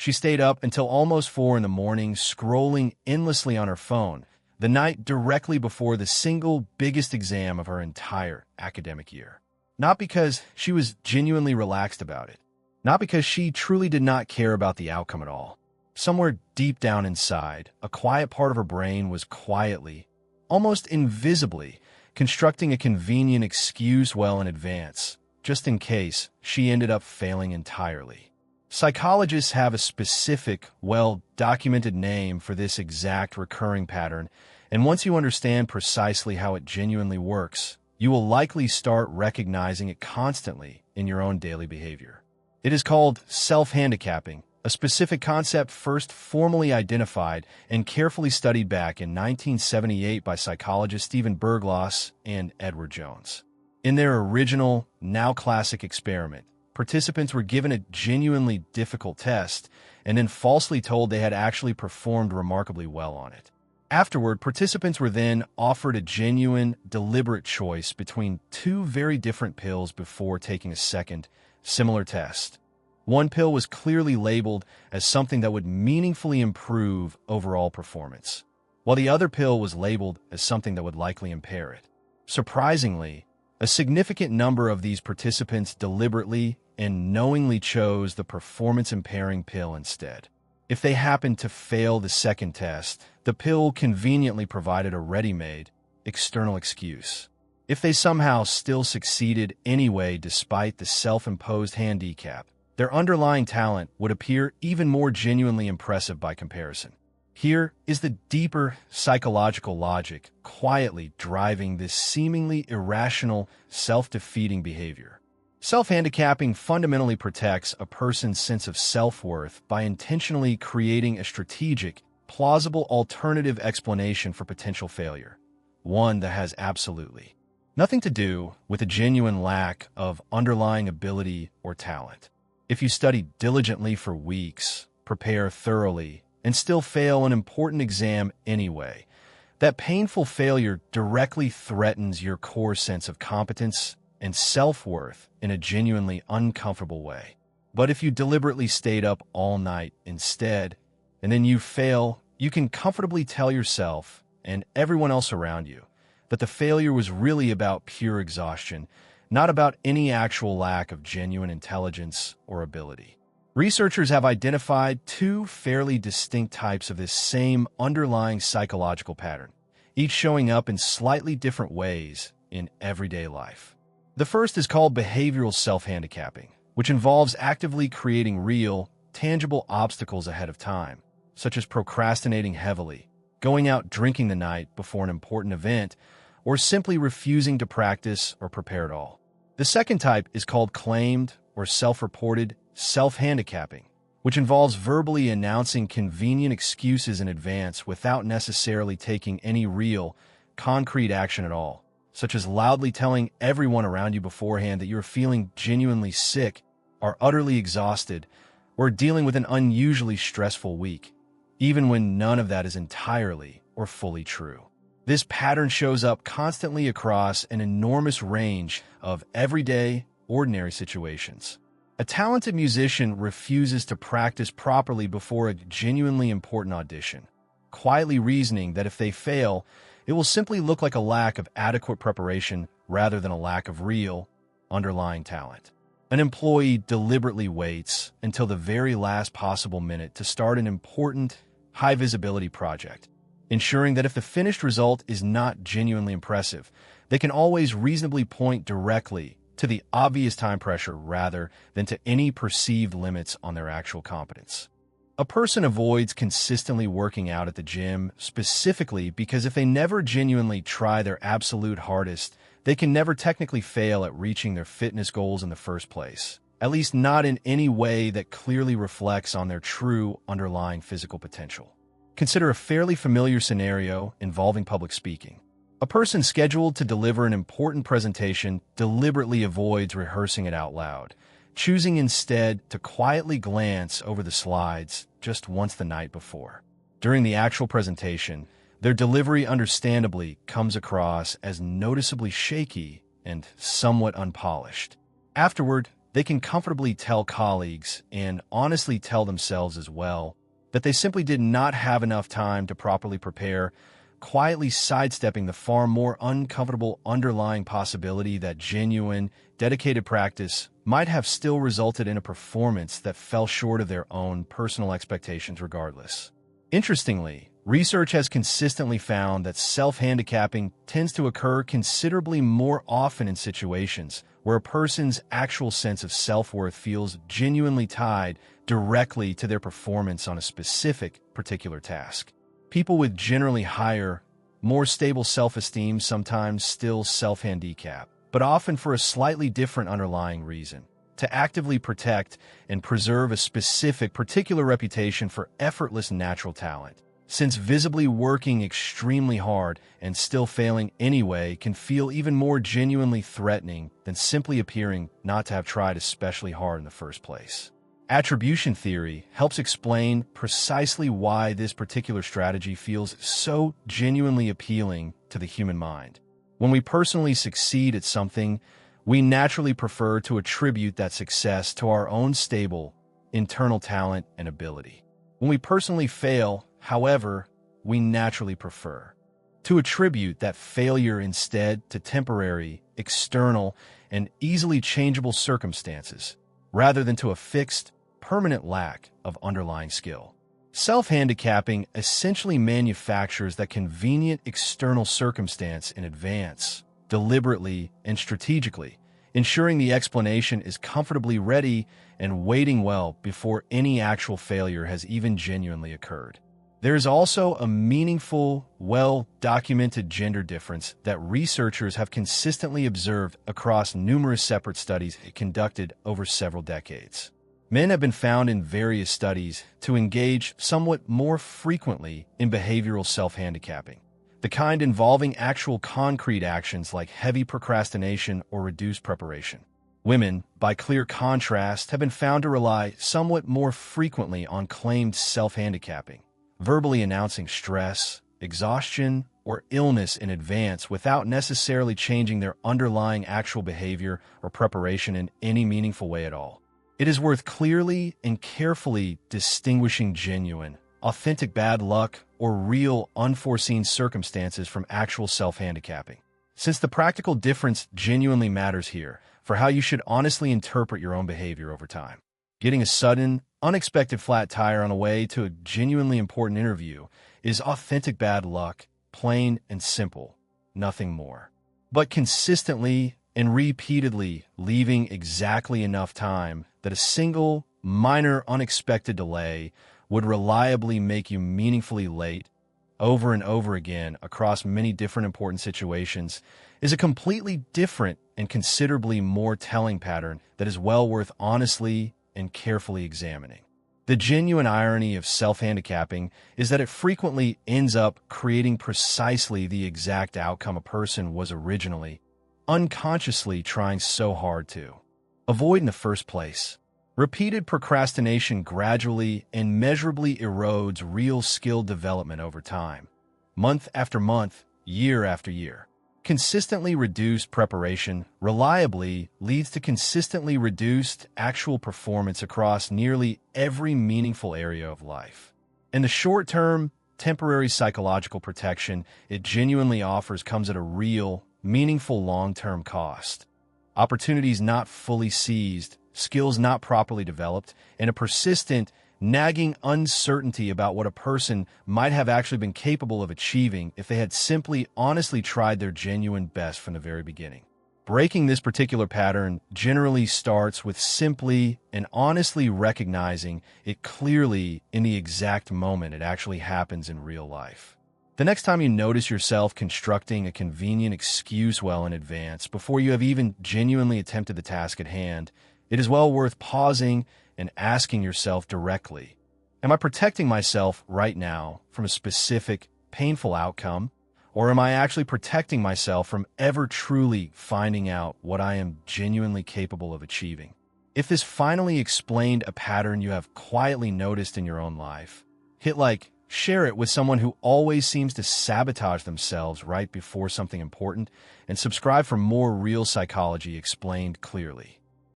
She stayed up until almost 4 in the morning, scrolling endlessly on her phone, the night directly before the single biggest exam of her entire academic year. Not because she was genuinely relaxed about it. Not because she truly did not care about the outcome at all. Somewhere deep down inside, a quiet part of her brain was quietly, almost invisibly, constructing a convenient excuse well in advance, just in case she ended up failing entirely. Psychologists have a specific, well-documented name for this exact recurring pattern, and once you understand precisely how it genuinely works, you will likely start recognizing it constantly in your own daily behavior. It is called self-handicapping, a specific concept first formally identified and carefully studied back in 1978 by psychologists Stephen Berglas and Edward Jones. In their original, now classic experiment, participants were given a genuinely difficult test and then falsely told they had actually performed remarkably well on it. Afterward, participants were then offered a genuine, deliberate choice between two very different pills before taking a second, similar test. One pill was clearly labeled as something that would meaningfully improve overall performance, while the other pill was labeled as something that would likely impair it. Surprisingly, a significant number of these participants deliberately and knowingly chose the performance-impairing pill instead. If they happened to fail the second test, the pill conveniently provided a ready-made, external excuse. If they somehow still succeeded anyway despite the self-imposed handicap, their underlying talent would appear even more genuinely impressive by comparison. Here is the deeper psychological logic quietly driving this seemingly irrational, self-defeating behavior. Self-handicapping fundamentally protects a person's sense of self-worth by intentionally creating a strategic, plausible alternative explanation for potential failure, one that has absolutely nothing to do with a genuine lack of underlying ability or talent. If you study diligently for weeks, prepare thoroughly, and still fail an important exam anyway, that painful failure directly threatens your core sense of competence and self-worth in a genuinely uncomfortable way. But if you deliberately stayed up all night instead, and then you fail, you can comfortably tell yourself and everyone else around you that the failure was really about pure exhaustion, not about any actual lack of genuine intelligence or ability. Researchers have identified two fairly distinct types of this same underlying psychological pattern, each showing up in slightly different ways in everyday life. The first is called behavioral self-handicapping, which involves actively creating real, tangible obstacles ahead of time, such as procrastinating heavily, going out drinking the night before an important event, or simply refusing to practice or prepare at all. The second type is called claimed or self-reported self-handicapping, which involves verbally announcing convenient excuses in advance without necessarily taking any real, concrete action at all, such as loudly telling everyone around you beforehand that you're feeling genuinely sick, are utterly exhausted, or dealing with an unusually stressful week, even when none of that is entirely or fully true. This pattern shows up constantly across an enormous range of everyday, ordinary situations. A talented musician refuses to practice properly before a genuinely important audition, quietly reasoning that if they fail, it will simply look like a lack of adequate preparation rather than a lack of real, underlying talent. An employee deliberately waits until the very last possible minute to start an important, high-visibility project, ensuring that if the finished result is not genuinely impressive, they can always reasonably point directly to the obvious time pressure rather than to any perceived limits on their actual competence. A person avoids consistently working out at the gym specifically because if they never genuinely try their absolute hardest, they can never technically fail at reaching their fitness goals in the first place, at least not in any way that clearly reflects on their true underlying physical potential. Consider a fairly familiar scenario involving public speaking. A person scheduled to deliver an important presentation deliberately avoids rehearsing it out loud, choosing instead to quietly glance over the slides just once the night before. During the actual presentation, their delivery understandably comes across as noticeably shaky and somewhat unpolished. Afterward, They can comfortably tell colleagues, and honestly tell themselves as well, that they simply did not have enough time to properly prepare, quietly sidestepping the far more uncomfortable underlying possibility that genuine, dedicated practice might have still resulted in a performance that fell short of their own personal expectations regardless. Interestingly, research has consistently found that self-handicapping tends to occur considerably more often in situations where a person's actual sense of self-worth feels genuinely tied directly to their performance on a specific, particular task. People with generally higher, more stable self-esteem sometimes still self-handicap, but often for a slightly different underlying reason: to actively protect and preserve a specific, particular reputation for effortless natural talent. Since visibly working extremely hard and still failing anyway can feel even more genuinely threatening than simply appearing not to have tried especially hard in the first place. Attribution theory helps explain precisely why this particular strategy feels so genuinely appealing to the human mind. When we personally succeed at something, we naturally prefer to attribute that success to our own stable, internal talent and ability. When we personally fail, however, we naturally prefer to attribute that failure instead to temporary, external, and easily changeable circumstances, rather than to a fixed, permanent lack of underlying skill. Self-handicapping essentially manufactures that convenient external circumstance in advance, deliberately and strategically, ensuring the explanation is comfortably ready and waiting well before any actual failure has even genuinely occurred. There is also a meaningful, well-documented gender difference that researchers have consistently observed across numerous separate studies conducted over several decades. Men have been found in various studies to engage somewhat more frequently in behavioral self-handicapping, the kind involving actual concrete actions like heavy procrastination or reduced preparation. Women, by clear contrast, have been found to rely somewhat more frequently on claimed self-handicapping, verbally announcing stress, exhaustion, or illness in advance without necessarily changing their underlying actual behavior or preparation in any meaningful way at all. It is worth clearly and carefully distinguishing genuine, authentic bad luck or real unforeseen circumstances from actual self-handicapping, since the practical difference genuinely matters here for how you should honestly interpret your own behavior over time. Getting a sudden, unexpected flat tire on the way to a genuinely important interview is authentic bad luck, plain and simple, nothing more. But consistently and repeatedly leaving exactly enough time that a single, minor, unexpected delay would reliably make you meaningfully late over and over again across many different important situations is a completely different and considerably more telling pattern that is well worth honestly and carefully examining. The genuine irony of self-handicapping is that it frequently ends up creating precisely the exact outcome a person was originally, unconsciously trying so hard to avoid in the first place. Repeated procrastination gradually and measurably erodes real skill development over time, month after month, year after year. Consistently reduced preparation reliably leads to consistently reduced actual performance across nearly every meaningful area of life. In the short term, temporary psychological protection it genuinely offers comes at a real, meaningful long-term cost. Opportunities not fully seized, skills not properly developed, and a persistent, nagging uncertainty about what a person might have actually been capable of achieving if they had simply honestly tried their genuine best from the very beginning. Breaking this particular pattern generally starts with simply and honestly recognizing it clearly in the exact moment it actually happens in real life. The next time you notice yourself constructing a convenient excuse well in advance before you have even genuinely attempted the task at hand, it is well worth pausing and asking yourself directly, am I protecting myself right now from a specific, painful outcome, or am I actually protecting myself from ever truly finding out what I am genuinely capable of achieving? If this finally explained a pattern you have quietly noticed in your own life, hit like, share it with someone who always seems to sabotage themselves right before something important, and subscribe for more real psychology explained clearly.